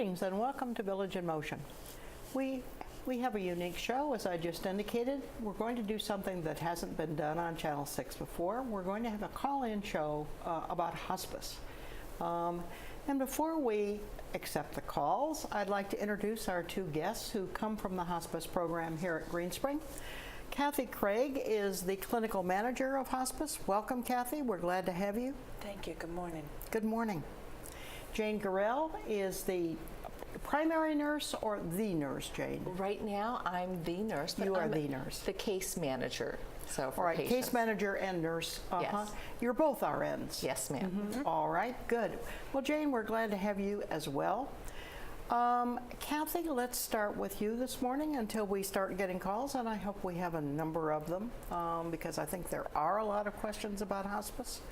Greetings and welcome to Village in Motion. We have a unique show, as I just indicated. We're going to do something that hasn't been done on Channel 6 before. We're going to have a call-in show about hospice. And before we accept the calls, I'd like to introduce our two guests who come from the hospice program here at Green Spring. Kathy Craig is the clinical manager of hospice. Welcome, Kathy. We're glad to have you. Thank you. Good morning. Good morning. Jane Garrell is the primary nurse, or the nurse, Jane? Right now, I'm the nurse. But You are I'm the nurse. The case manager. So for All right, patients. case manager and nurse. Yes. You're both RNs. Yes, ma'am. Mm-hmm. All right, good. Well, Jane, we're glad to have you as well. Kathy, let's start with you this morning until we start getting calls, and I hope we have a number of them because I think there are a lot of questions about hospice.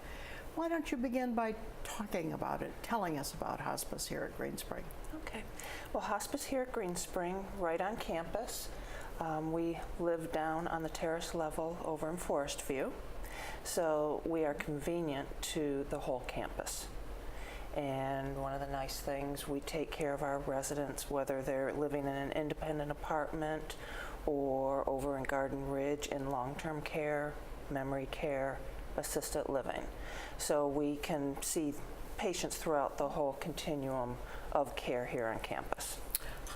Why don't you begin by talking about it, telling us about hospice here at Green Spring? Okay. Well, hospice here at Green Spring, right on campus. We live down on the terrace level over in Forest View, so we are convenient to the whole campus. And one of the nice things, we take care of our residents, whether they're living in an independent apartment or over in Garden Ridge in long-term care, memory care, assisted living. So we can see patients throughout the whole continuum of care here on campus.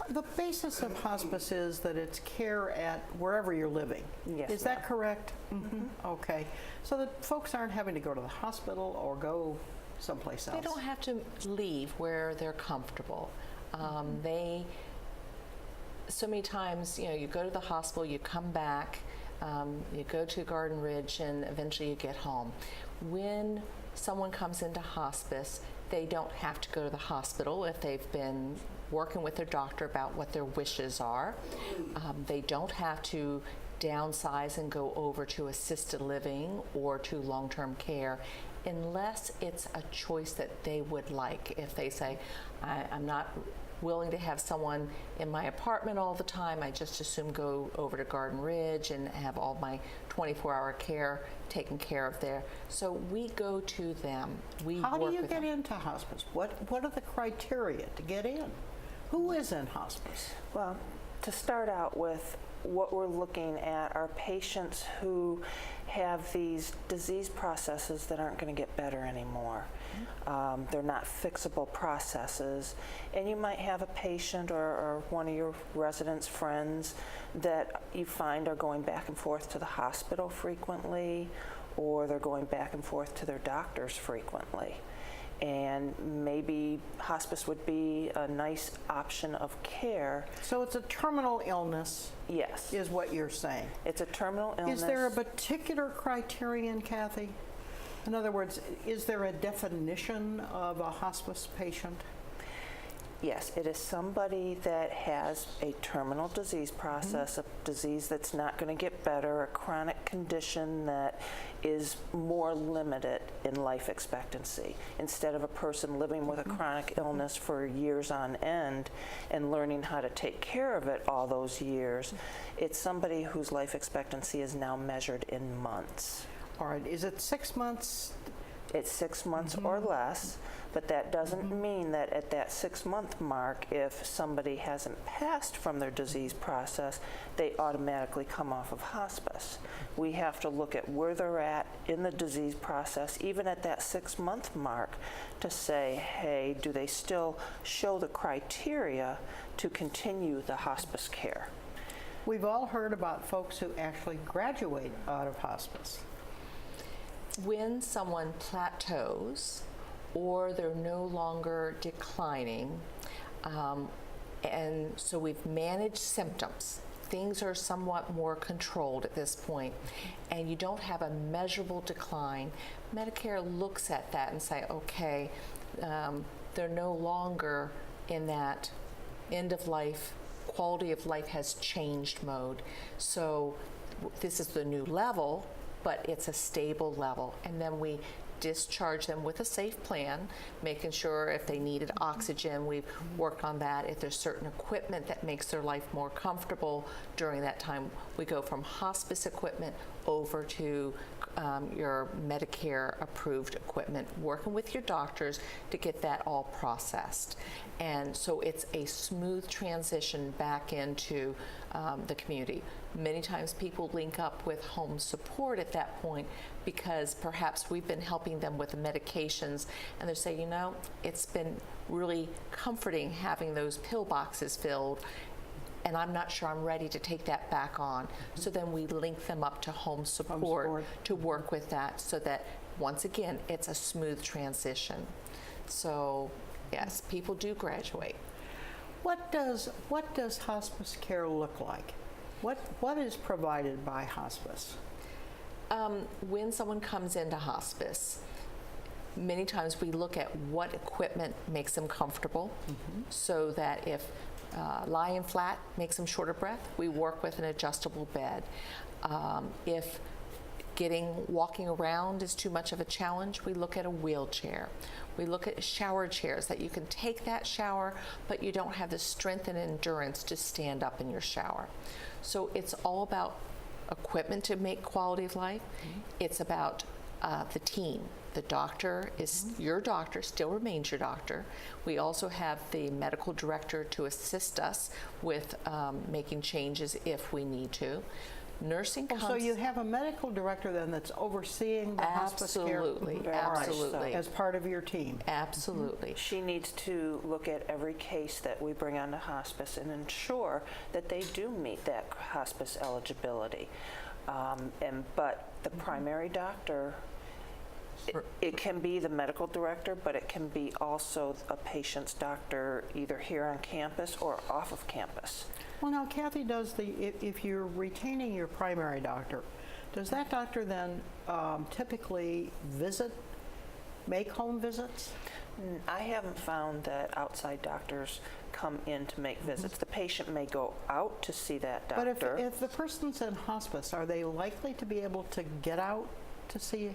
The basis of hospice is that it's care at wherever you're living. Yes, Is that correct? Mm-hmm. Okay. So that folks aren't having to go to the hospital or go someplace else. They don't have to leave where they're comfortable. So many times, you go to the hospital, you come back, you go to Garden Ridge, and eventually you get home. When someone comes into hospice, they don't have to go to the hospital if they've been working with their doctor about what their wishes are. They don't have to downsize and go over to assisted living or to long-term care unless it's a choice that they would like. If they say, I'm not willing to have someone in my apartment all the time, I just assume go over to Garden Ridge and have all my 24-hour care taken care of there. So we go to them. How do you get into hospice? What are the criteria to get in? Who is in hospice? Well, to start out with, what we're looking at are patients who have these disease processes that aren't going to get better anymore. They're not fixable processes. And you might have a patient or one of your residents' friends that you find are going back and forth to the hospital frequently, or they're going back and forth to their doctors frequently. And maybe hospice would be a nice option of care. So it's a terminal illness. Yes. Is what you're saying. It's a terminal illness. Is there a particular criterion, Kathy? In other words, is there a definition of a hospice patient? Yes, it is somebody that has a terminal disease process, a disease that's not going to get better, a chronic condition that is more limited in life expectancy. Instead of a person living with a chronic illness for years on end and learning how to take care of it all those years, it's somebody whose life expectancy is now measured in months. All right, is it 6 months? It's 6 months or less, but that doesn't mean that at that 6-month mark, if somebody hasn't passed from their disease process, they automatically come off of hospice. We have to look at where they're at in the disease process, even at that 6-month mark, to say, hey, do they still show the criteria to continue the hospice care? We've all heard about folks who actually graduate out of hospice. When someone plateaus or they're no longer declining, and so we've managed symptoms, things are somewhat more controlled at this point, and you don't have a measurable decline, Medicare looks at that and say, okay, they're no longer in that end of life, quality of life has changed mode. So this is the new level, but it's a stable level. And then we discharge them with a safe plan, making sure if they needed oxygen, we've worked on that. If there's certain equipment that makes their life more comfortable during that time, we go from hospice equipment over to your Medicare approved equipment, working with your doctors to get that all processed. And so it's a smooth transition back into the community. Many times people link up with home support at that point because perhaps we've been helping them with the medications, and they say, you know, it's been really comforting having those pill boxes filled, and I'm not sure I'm ready to take that back on. So then we link them up to home support to work with that, so that once again it's a smooth transition. So yes, people do graduate. What does hospice care look like? What is provided by hospice? When someone comes into hospice, many times we look at what equipment makes them comfortable, so that if lying flat makes them short of breath, we work with an adjustable bed. If walking around is too much of a challenge, we look at a wheelchair. We look at shower chairs that you can take that shower, but you don't have the strength and endurance to stand up in your shower. So it's all about equipment to make quality of life. It's about the team. The doctor is your doctor, still remains your doctor. We also have the medical director to assist us with making changes if we need to. Nursing comes... So you have a medical director then that's overseeing the hospice care? Absolutely, absolutely. As part of your team? Absolutely. She needs to look at every case that we bring onto hospice and ensure that they do meet that hospice eligibility. But the primary doctor, it can be the medical director, but it can be also a patient's doctor, either here on campus or off of campus. Well, now Kathy, if you're retaining your primary doctor, does that doctor then typically make home visits? I haven't found that outside doctors come in to make visits. The patient may go out to see that doctor. But if the person's in hospice, are they likely to be able to get out to see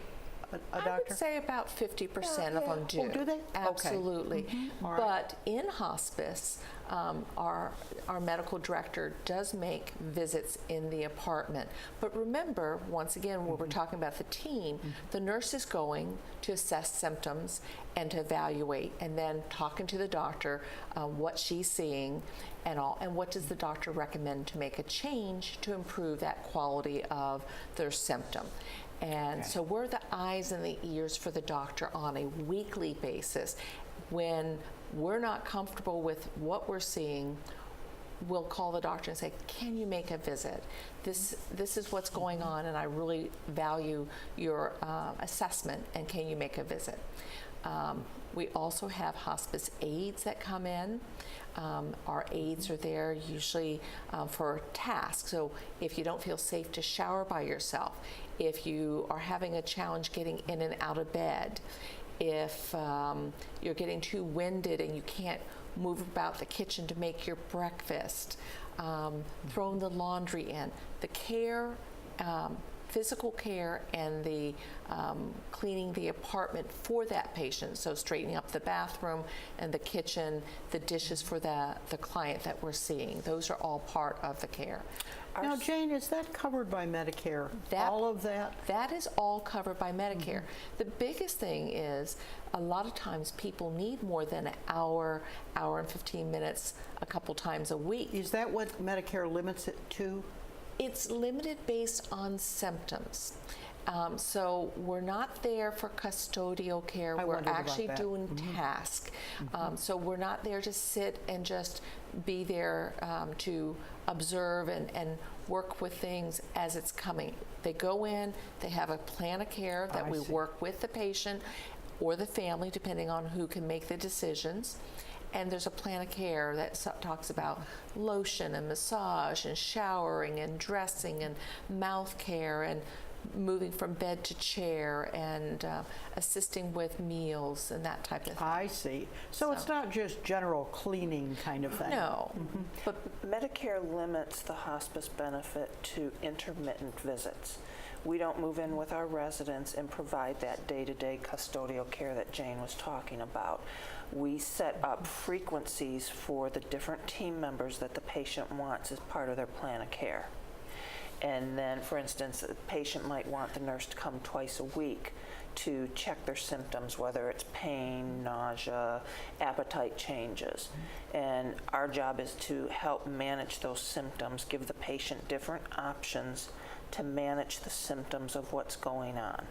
a doctor? I would say about 50% of them do. Oh, do they? Absolutely. Okay. All right. But in hospice, our medical director does make visits in the apartment. But remember, once again, when we're talking about the team, the nurse is going to assess symptoms and to evaluate, and then talking to the doctor what she's seeing and all, and what does the doctor recommend to make a change to improve that quality of their symptom. And so we're the eyes and the ears for the doctor on a weekly basis. When we're not comfortable with what we're seeing, we'll call the doctor and say, can you make a visit? This is what's going on, and I really value your assessment, and can you make a visit? We also have hospice aides that come in. Our aides are there usually for tasks. So if you don't feel safe to shower by yourself, if you are having a challenge getting in and out of bed, if you're getting too winded and you can't move about the kitchen to make your breakfast, throwing the laundry in, the care, physical care, and the cleaning the apartment for that patient, so straightening up the bathroom and the kitchen, the dishes for the client that we're seeing, those are all part of the care. Now, Jane, is that covered by Medicare? All of that? That is all covered by Medicare. The biggest thing is a lot of times people need more than an hour and 15 minutes a couple times a week. Is that what Medicare limits it to? It's limited based on symptoms. So we're not there for custodial care. We're actually doing tasks. So we're not there to sit and just be there to observe and work with things as it's coming. They go in, they have a plan of care that we work with the patient or the family, depending on who can make the decisions. And there's a plan of care that talks about lotion and massage and showering and dressing and mouth care and moving from bed to chair and assisting with meals and that type of thing. I see. So it's not just general cleaning kind of thing? No. But Medicare limits the hospice benefit to intermittent visits. We don't move in with our residents and provide that day-to-day custodial care that Jane was talking about. We set up frequencies for the different team members that the patient wants as part of their plan of care. And then, for instance, a patient might want the nurse to come twice a week to check their symptoms, whether it's pain, nausea, appetite changes. And our job is to help manage those symptoms, give the patient different options to manage the symptoms of what's going on.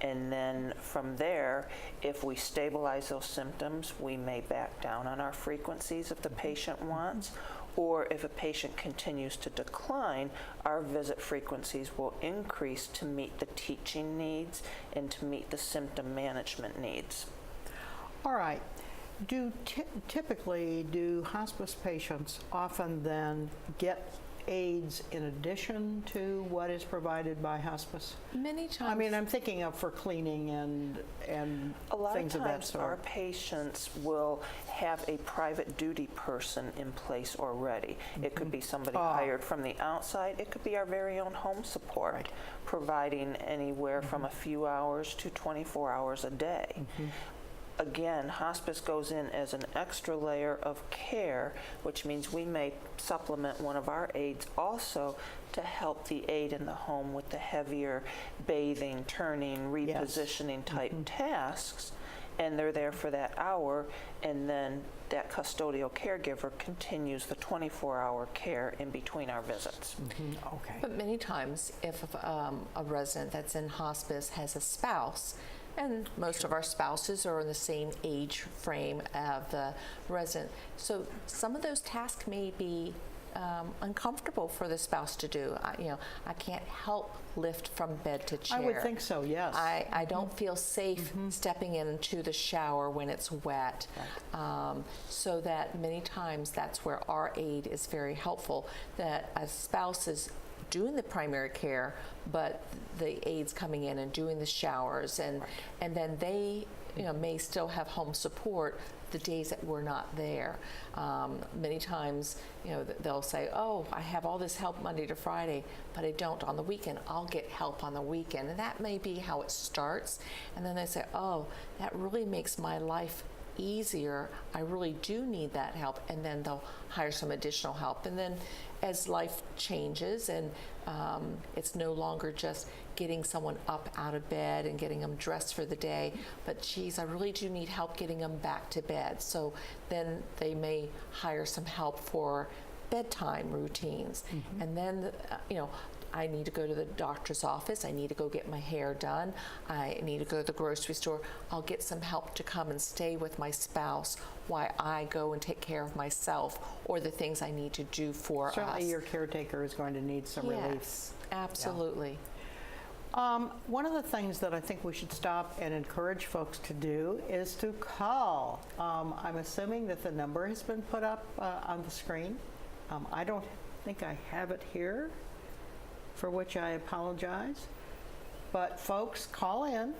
And then from there, if we stabilize those symptoms, we may back down on our frequencies if the patient wants, or if a patient continues to decline, our visit frequencies will increase to meet the teaching needs and to meet the symptom management needs. All right. Typically, do hospice patients often then get aids in addition to what is provided by hospice? Many times. I mean, I'm thinking of for cleaning and A lot of things of that times our sort. patients will have a private duty person in place already. It could be somebody hired from the outside. It could be our very own home support, Right. providing anywhere from a few hours to 24 hours a day. Again, hospice goes in as an extra layer of care, which means we may supplement one of our aides also to help the aide in the home with the heavier bathing, turning, repositioning type tasks. And they're there for that hour, and then that custodial caregiver continues the 24-hour care in between our visits. Okay. But many times, if a resident that's in hospice has a spouse, and most of our spouses are in the same age frame of the resident, so some of those tasks may be uncomfortable for the spouse to do. I can't help lift from bed to chair. I would think so, yes. I don't feel safe stepping into the shower when it's wet. So that many times that's where our aid is very helpful, that a spouse is doing the primary care, but the aides coming in and doing the showers, and then they may still have home support the days that we're not there. Many times, they'll say, oh, I have all this help Monday to Friday, but I don't on the weekend. I'll get help on the weekend. And that may be how it starts. And then they say, oh, that really makes my life easier. I really do need that help. And then they'll hire some additional help. And then as life changes and it's no longer just getting someone up out of bed and getting them dressed for the day, but geez, I really do need help getting them back to bed. So then they may hire some help for bedtime routines. And then, I need to go to the doctor's office. I need to go get my hair done. I need to go to the grocery store. I'll get some help to come and stay with my spouse while I go and take care of myself or the things I need to do for us. Certainly your caretaker is going to need some relief. Yes, absolutely. One of the things that I think we should stop and encourage folks to do is to call. I'm assuming that the number has been put up on the screen. I don't think I have it here, for which I apologize. But folks, call in.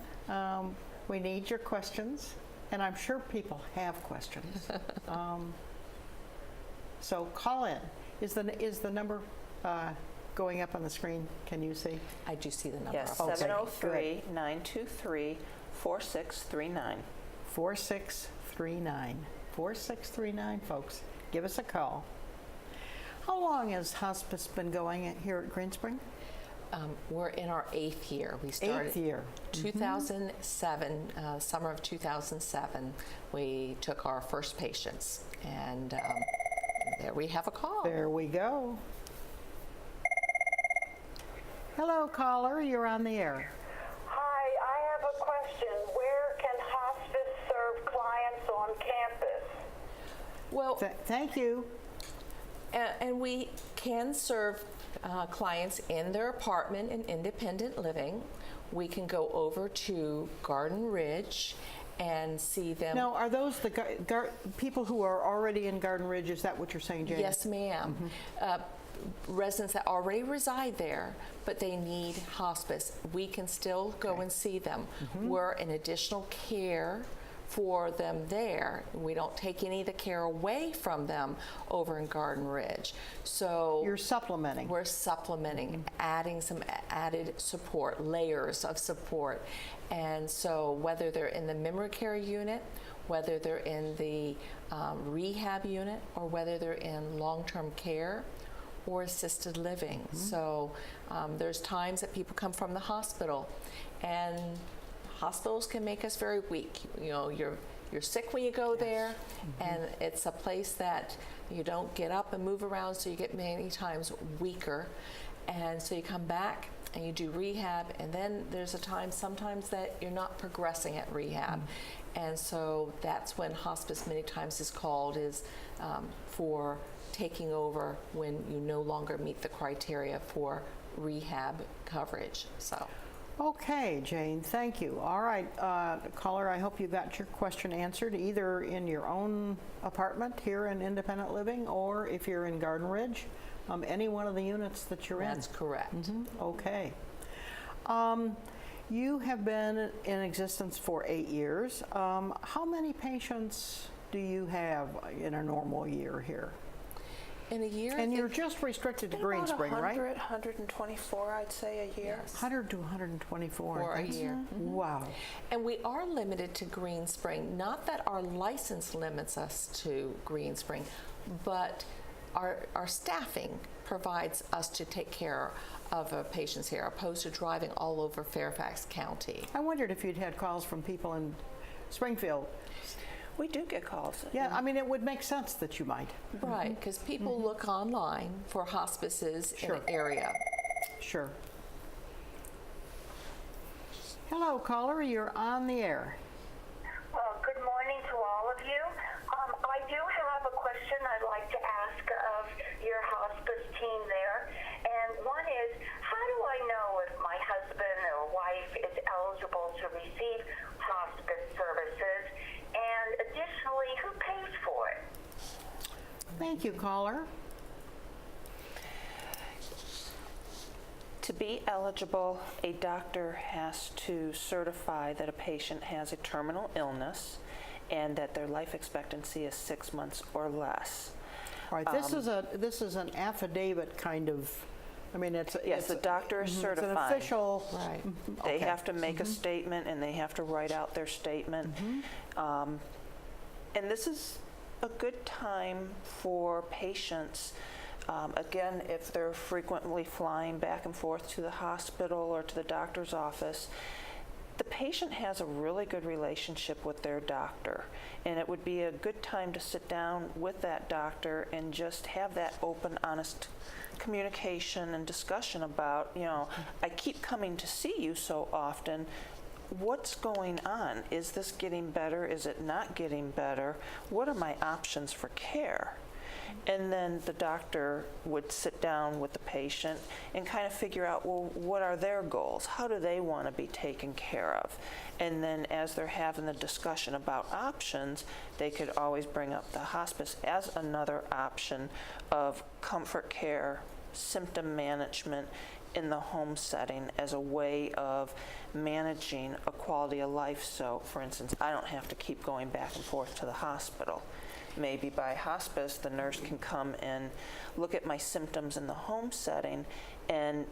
We need your questions, and I'm sure people have questions. So call in. Is the number going up on the screen? Can you see? I do see the number. Yes, up. Okay, 703-923-4639. 4639. 4639, folks. Give us a call. How long has hospice been going here at Green Spring? We're in our 8th year. We started 8th year. 2007, summer of 2007, we took our first patients. And there we have a call. There we go. Hello, caller. You're on the air. Hi, I have a question. Where can hospice serve clients on campus? Well, Thank you. and we can serve clients in their apartment in independent living. We can go over to Garden Ridge and see them. Now, are those the people who are already in Garden Ridge? Is that what you're saying, Jane? Yes, ma'am. Residents that already reside there, but they need hospice. We can still go and see them. We're an additional care for them there. We don't take any of the care away from them over in Garden Ridge. So You're supplementing. we're supplementing, adding some added support, layers of support. And so whether they're in the memory care unit, whether they're in the rehab unit, or whether they're in long-term care, or assisted living. So there's times that people come from the hospital, and hospitals can make us very weak. You know, you're sick when you go there, and it's a place that you don't get up and move around, so you get many times weaker. And so you come back and you do rehab, and then there's a time sometimes that you're not progressing at rehab. And so that's when hospice many times is called, is for taking over when you no longer meet the criteria for rehab coverage. So. Okay, Jane, thank you. All right, caller, I hope you got your question answered, either in your own apartment here in independent living, or if you're in Garden Ridge, any one of the units that you're in. That's correct. Okay. You have been in existence for 8 years. How many patients do you have in a normal year here? In a year? And you're just restricted to Green Spring, right? 100, 124, I'd say, a year. Yes. 100 to 124. For a That's- year. Wow. And we are limited to Green Spring. Not that our license limits us to Green Spring, but our staffing provides us to take care of patients here, opposed to driving all over Fairfax County. I wondered if you'd had calls from people in Springfield. We do get calls. Yeah, I mean, it would make sense that you might. Right, because people look online for hospices in Sure. the area. Sure. Hello, caller, you're on the air. Good morning to all of you. I do have a question I'd like to ask of your hospice team there. And one is, how do I know if my husband or wife is eligible to receive hospice services? And additionally, who pays for it? Thank you, caller. To be eligible, a doctor has to certify that a patient has a terminal illness and that their life expectancy is 6 months or less. All right, this is an affidavit kind of, I mean, it's Yes, the doctor is it's an certifying. official. Right. They Okay. have to make a statement, and they have to write out their statement. And this is a good time for patients, again, if they're frequently flying back and forth to the hospital or to the doctor's office. The patient has a really good relationship with their doctor, and it would be a good time to sit down with that doctor and just have that open, honest communication and discussion about, you know, I keep coming to see you so often. What's going on? Is this getting better? Is it not getting better? What are my options for care? And then the doctor would sit down with the patient and kind of figure out, well, what are their goals? How do they want to be taken care of? And then as they're having the discussion about options, they could always bring up the hospice as another option of comfort care, symptom management in the home setting as a way of managing a quality of life. So, for instance, I don't have to keep going back and forth to the hospital. Maybe by hospice, the nurse can come and look at my symptoms in the home setting and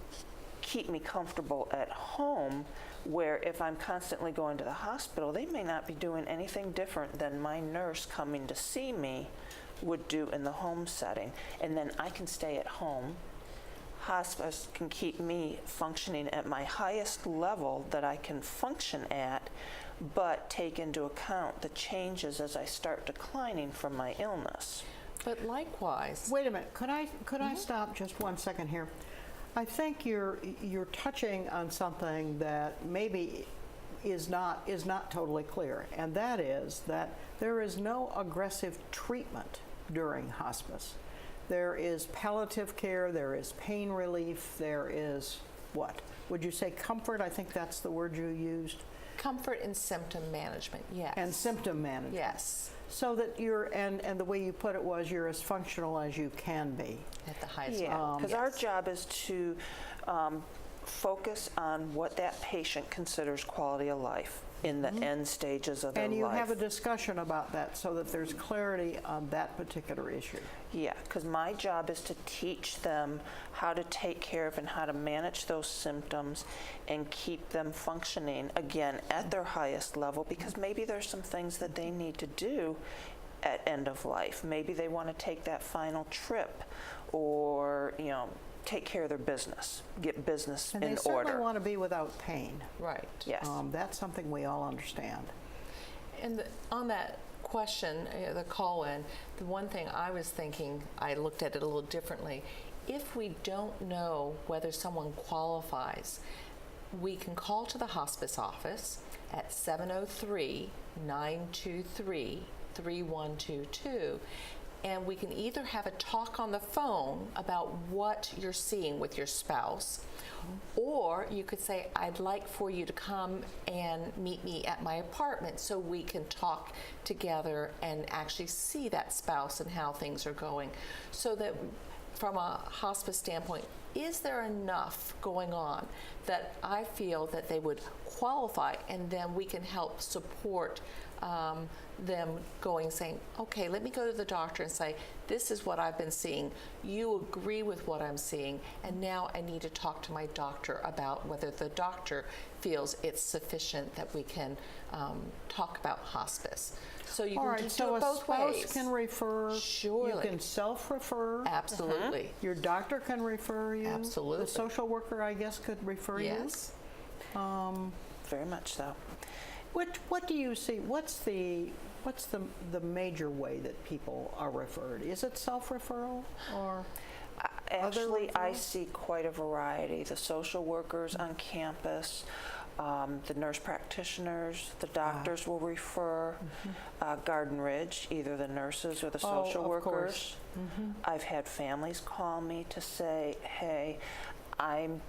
keep me comfortable at home, where if I'm constantly going to the hospital, they may not be doing anything different than my nurse coming to see me would do in the home setting. And then I can stay at home. Hospice can keep me functioning at my highest level that I can function at, but take into account the changes as I start declining from my illness. But likewise, Wait a minute, could I stop just 1 second here? I think you're touching on something that maybe is not totally clear, and that is that there is no aggressive treatment during hospice. There is palliative care, there is pain relief, there is what? Would you say comfort? I think that's the word you used. comfort and symptom management, yes. And symptom management. Yes, So that you're, and the way you put it was, you're as functional as you can be. at the highest Yeah, level. because our job is to focus on what that patient considers quality of life in the end stages of their life. And you have a discussion about that so that there's clarity on that particular issue. Yeah, because my job is to teach them how to take care of and how to manage those symptoms and keep them functioning, again, at their highest level, because maybe there's some things that they need to do at end of life. Maybe they want to take that final trip, or take care of their business, get business And in they certainly order. want to be without pain. Right. Yes. That's something we all understand. And on that question, the call-in, the one thing I was thinking, I looked at it a little differently. If we don't know whether someone qualifies, we can call to the hospice office at 703-923-3122, and we can either have a talk on the phone about what you're seeing with your spouse, or you could say, I'd like for you to come and meet me at my apartment so we can talk together and actually see that spouse and how things are going. So that from a hospice standpoint, is there enough going on that I feel that they would qualify, and then we can help support them going, saying, okay, let me go to the doctor and say, this is what I've been seeing. You agree with what I'm seeing, and now I need to talk to my doctor about whether the doctor feels it's sufficient that we can talk about hospice. So you All can right, just so do it a both spouse ways. can refer. Surely. You can self-refer. Absolutely. Your doctor can refer you. Absolutely. The social worker, I guess, could refer Yes. you. Very much so. What do you see? What's the major way that people are referred? Is it self-referral or? Actually, I referrals? see quite a variety. The social workers on campus, the nurse practitioners, the doctors will refer. Garden Ridge, either the nurses or the social of workers. course. I've had families call me to say, hey, I'm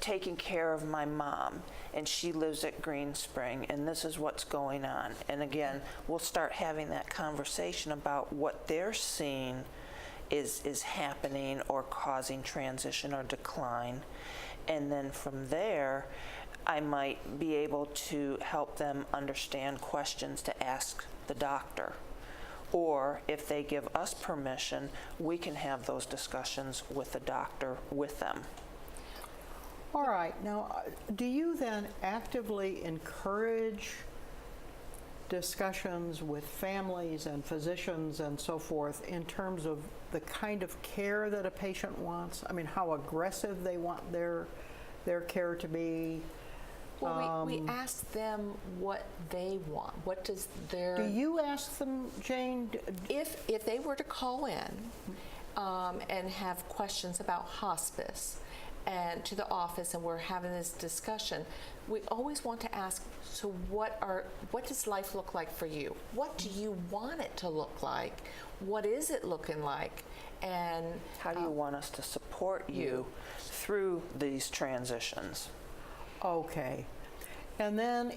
taking care of my mom and she lives at Green Spring and this is what's going on. And again, we'll start having that conversation about what they're seeing is happening or causing transition or decline. And then from there, I might be able to help them understand questions to ask the doctor. Or if they give us permission, we can have those discussions with the doctor with them. All right. Now, do you then actively encourage discussions with families and physicians and so forth in terms of the kind of care that a patient wants? I mean, how aggressive they want their care to be? Well, we ask them what they want. What does their... Do you ask them, Jane? If they were to call in and have questions about hospice and to the office and we're having this discussion, we always want to ask, so what does life look like for you? What do you want it to look like? What is it looking like? And how do you want us to support you through these transitions? Okay. And then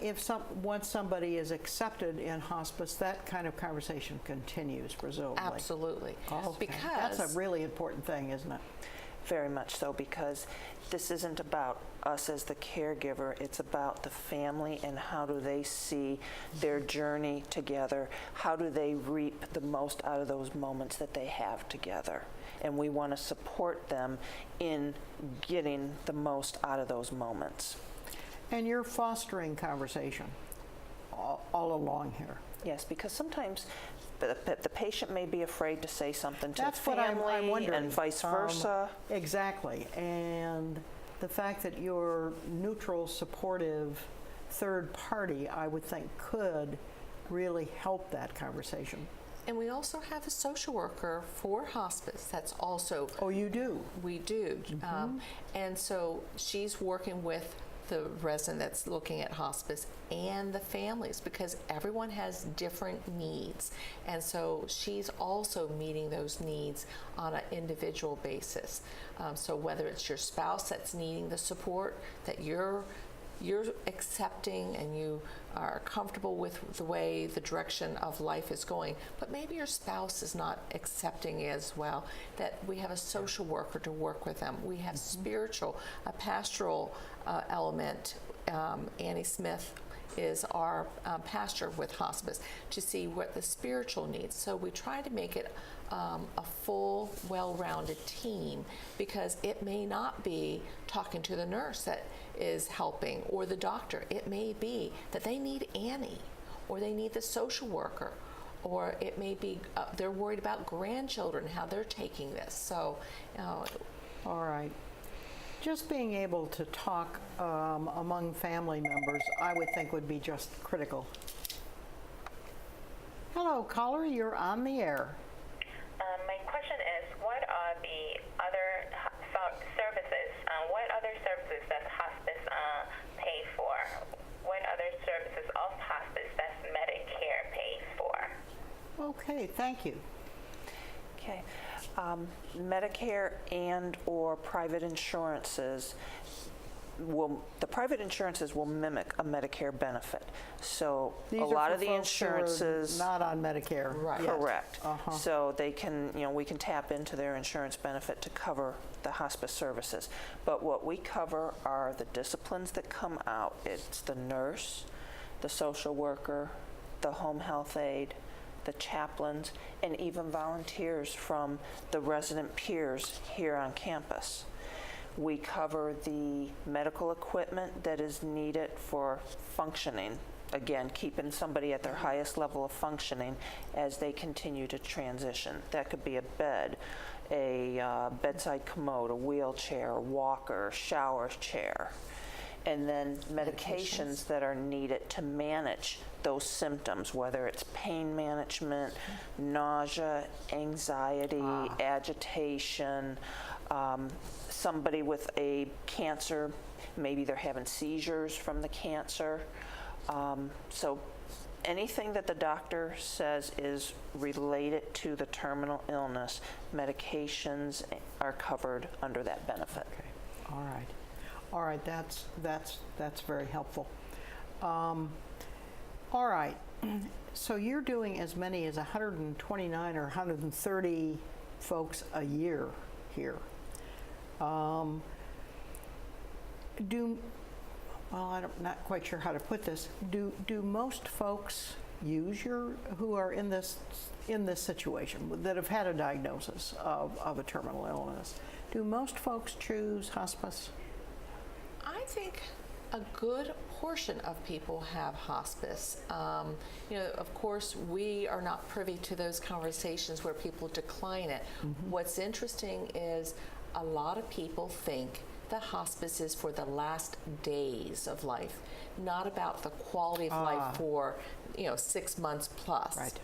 once somebody is accepted in hospice, that kind of conversation continues, presumably. Absolutely. Okay. Because that's a really important thing, isn't it? Very much so, because this isn't about us as the caregiver, it's about the family and how do they see their journey together, how do they reap the most out of those moments that they have together. And we want to support them in getting the most out of those moments. And you're fostering conversation all along here. Yes, because sometimes the patient may be afraid to say something to That's the what family I'm wondering. and vice versa. Exactly. And the fact that you're neutral, supportive, third party, I would think could really help that conversation. And we also have a social worker for hospice that's also... Oh, you do? We do. And so she's working with the resident that's looking at hospice and the families, because everyone has different needs. And so she's also meeting those needs on an individual basis. So whether it's your spouse that's needing the support, that you're accepting and you are comfortable with the way the direction of life is going, but maybe your spouse is not accepting as well, that we have a social worker to work with them. We have spiritual, a pastoral element. Annie Smith is our pastor with hospice, to see what the spiritual needs. So we try to make it a full, well-rounded team, because it may not be talking to the nurse that is helping or the doctor. It may be that they need Annie, or they need the social worker, or it may be they're worried about grandchildren, how they're taking this. So All right. Just being able to talk among family members, I would think would be just critical. Hello, caller, you're on the air. My question is, what are the other services, what other services does hospice pay for? What other services of hospice does Medicare pay for? Okay, thank you. Okay. Medicare and or private insurances the private insurances will mimic a Medicare benefit. So These a are lot for of the folks who are insurances not on Medicare. Right. yet. correct. Uh-huh. So they can, we can tap into their insurance benefit to cover the hospice services. But what we cover are the disciplines that come out. It's the nurse, the social worker, the home health aide, the chaplains, and even volunteers from the resident peers here on campus. We cover the medical equipment that is needed for functioning. Again, keeping somebody at their highest level of functioning as they continue to transition. That could be a bed, a bedside commode, a wheelchair, a walker, shower chair. And then medications that are needed to manage those symptoms, whether it's pain management, nausea, anxiety, agitation, somebody with a cancer, maybe they're having seizures from the cancer. So anything that the doctor says is related to the terminal illness, medications are covered under that benefit. Okay. All right. All right, that's very helpful. All right, so you're doing as many as 129 or 130 folks a year here. I'm not quite sure how to put this. Do most folks who are in this situation that have had a diagnosis of a terminal illness, do most folks choose hospice? I think a good portion of people have hospice. Of course, we are not privy to those conversations where people decline it. Mm-hmm. What's interesting is a lot of people think that hospice is for the last days of life, not about the quality of life for 6 months plus. Right.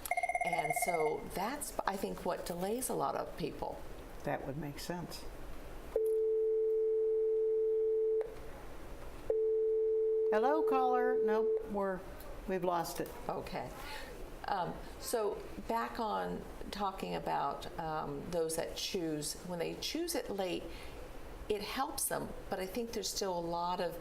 And so that's, I think, what delays a lot of people. That would make sense. Hello, caller. Nope, we've lost it. Okay. So back on talking about those that choose, when they choose it late, it helps them, but I think there's still a lot of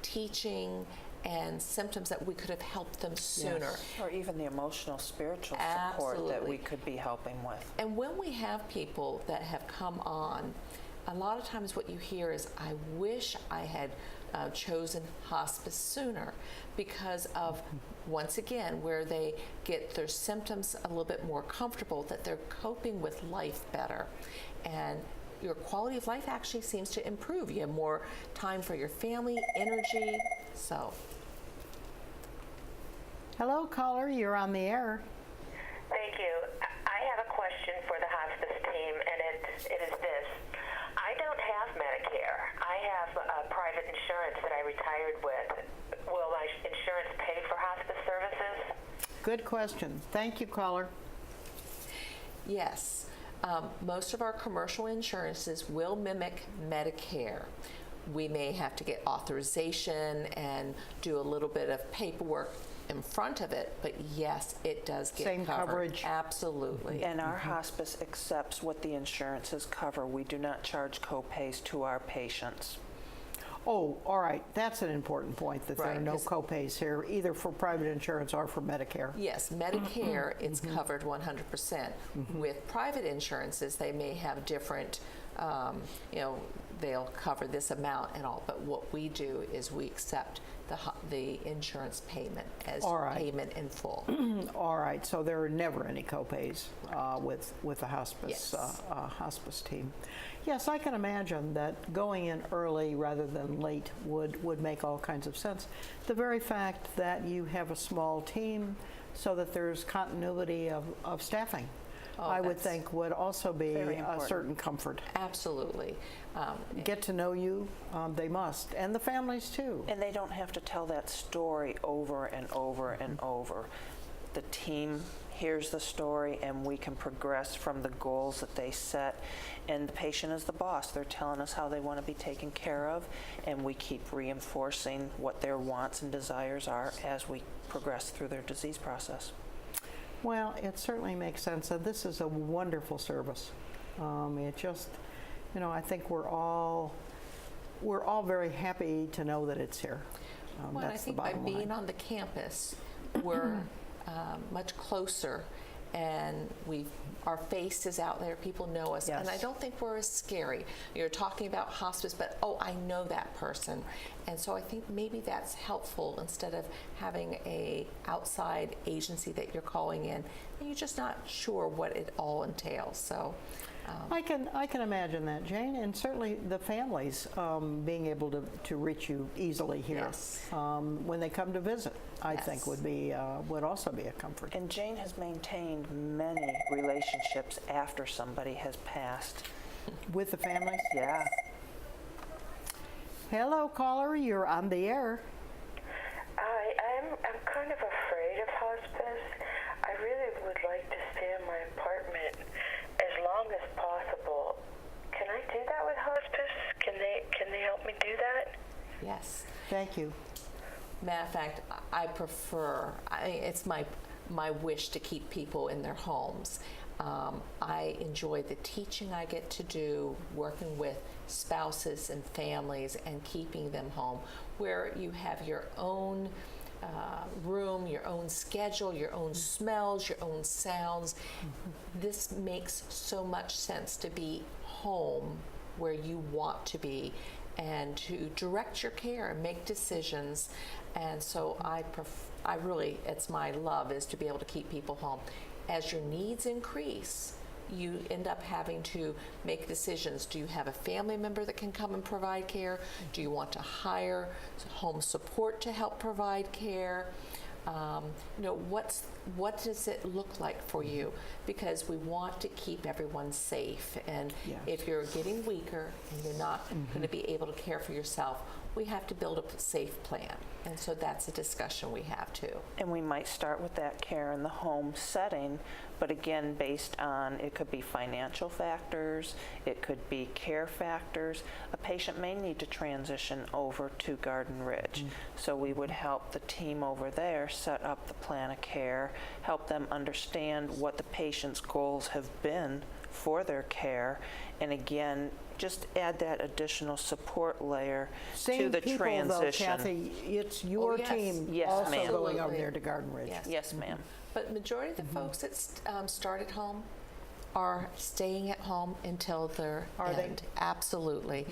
teaching and symptoms that we could have helped them sooner. Yes. Or even the emotional, spiritual support that we could be helping with. And when we have people that have come on, a lot of times what you hear is, I wish I had chosen hospice sooner, because of, once again, where they get their symptoms a little bit more comfortable, that they're coping with life better. And your quality of life actually seems to improve. You have more time for your family, energy, so. Hello, caller, you're on the air. Thank you. I have a question for the hospice team, and it is this. I don't have Medicare. I have private insurance that I retired with. Will my insurance pay for hospice services? Good question. Thank you, caller. Yes. Most of our commercial insurances will mimic Medicare. We may have to get authorization and do a little bit of paperwork in front of it, but yes, it does get Same covered. coverage. Absolutely. And our hospice accepts what the insurances cover. We do not charge co-pays to our patients. Oh, all right. That's an important point, that there are Right, no 'cause- co-pays here, either for private insurance or for Medicare. Yes, Medicare, it's covered 100%. With private insurances, they may have different, they'll cover this amount and all, but what we do is we accept the insurance payment as All right. payment in full. All right, so there are never any co-pays with the hospice Yes. hospice team. Yes, I can imagine that going in early rather than late would make all kinds of sense. The very fact that you have a small team so that there's continuity of staffing. I would that's think would also be very a important. certain comfort. Absolutely. Get to know you, they must, and the families too. And they don't have to tell that story over and over and over. The team hears the story and we can progress from the goals that they set. And the patient is the boss. They're telling us how they want to be taken care of, and we keep reinforcing what their wants and desires are as we progress through their disease process. Well, it certainly makes sense, and this is a wonderful service. It just, I think we're all very happy to know that it's here. Well, and I That's the think by bottom being line. on the campus, we're much closer, and our face is out there. People know us, and I Yes. don't think we're as scary. You're talking about hospice, but I know that person, and so I think maybe that's helpful instead of having a outside agency that you're calling in, and you're just not sure what it all entails. So. I can imagine that, Jane, and certainly the families being able to reach you easily here Yes. when they come to visit, I think Yes. would also be a comfort. And Jane has maintained many relationships after somebody has passed. With the families? Yeah. Hello, caller, you're on the air. I'm kind of afraid of hospice. I really would like to stay in my apartment as long as possible. Can I do that with hospice? Can they help me do that? Yes. Thank you. Matter of fact, I prefer, it's my wish to keep people in their homes. I enjoy the teaching I get to do, working with spouses and families and keeping them home, where you have your own room, your own schedule, your own smells, your own sounds. This makes so much sense to be home where you want to be and to direct your care and make decisions. And so I really, it's my love is to be able to keep people home. As your needs increase, you end up having to make decisions. Do you have a family member that can come and provide care? Do you want to hire home support to help provide care? What does it look like for you? Because we want to keep everyone safe. And Yes. if you're getting weaker and you're not going to be able to care for yourself, we have to build a safe plan. And so that's a discussion we have too. And we might start with that care in the home setting, but again, based on, it could be financial factors, it could be care factors. A patient may need to transition over to Garden Ridge. So we would help the team over there set up the plan of care, help them understand what the patient's goals have been for their care, and again, just add that additional support layer to Same the people, transition. though, Kathy, it's your yes. team Yes, also ma'am. going over Absolutely. there to Garden Ridge. Yes. Yes, ma'am. But majority of the folks that start at home are staying at home until their Are they? end. Absolutely.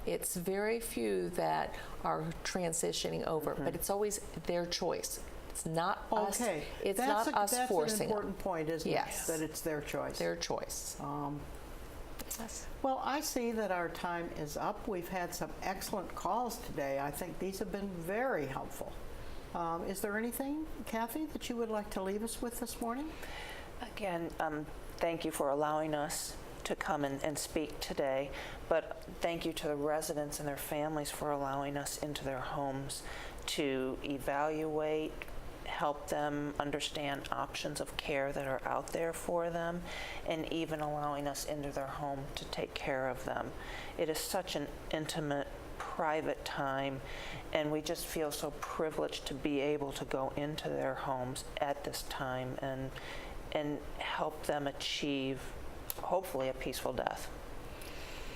It's very few that are transitioning over, but it's always their choice. It's not us. Okay. It's that's not us that's forcing an important point, isn't Yes. it? That it's their choice. their choice. Yes. Well, I see that our time is up. We've had some excellent calls today. I think these have been very helpful. Is there anything, Kathy, that you would like to leave us with this morning? Again, thank you for allowing us to come and speak today, but thank you to the residents and their families for allowing us into their homes to evaluate, help them understand options of care that are out there for them, and even allowing us into their home to take care of them. It is such an intimate, private time, and we just feel so privileged to be able to go into their homes at this time and help them achieve, hopefully, a peaceful death.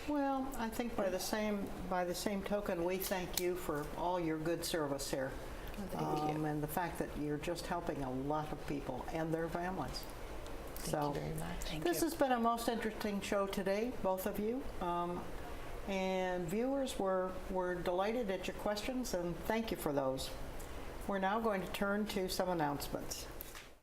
Well, I think by the same token, we thank you for all your good service here. Thank you. And the fact that you're just helping a lot of people and their families. Thank you very much. This has been a most interesting show today, both of you. And viewers, we're delighted at your questions, and thank you for those. We're now going to turn to some announcements.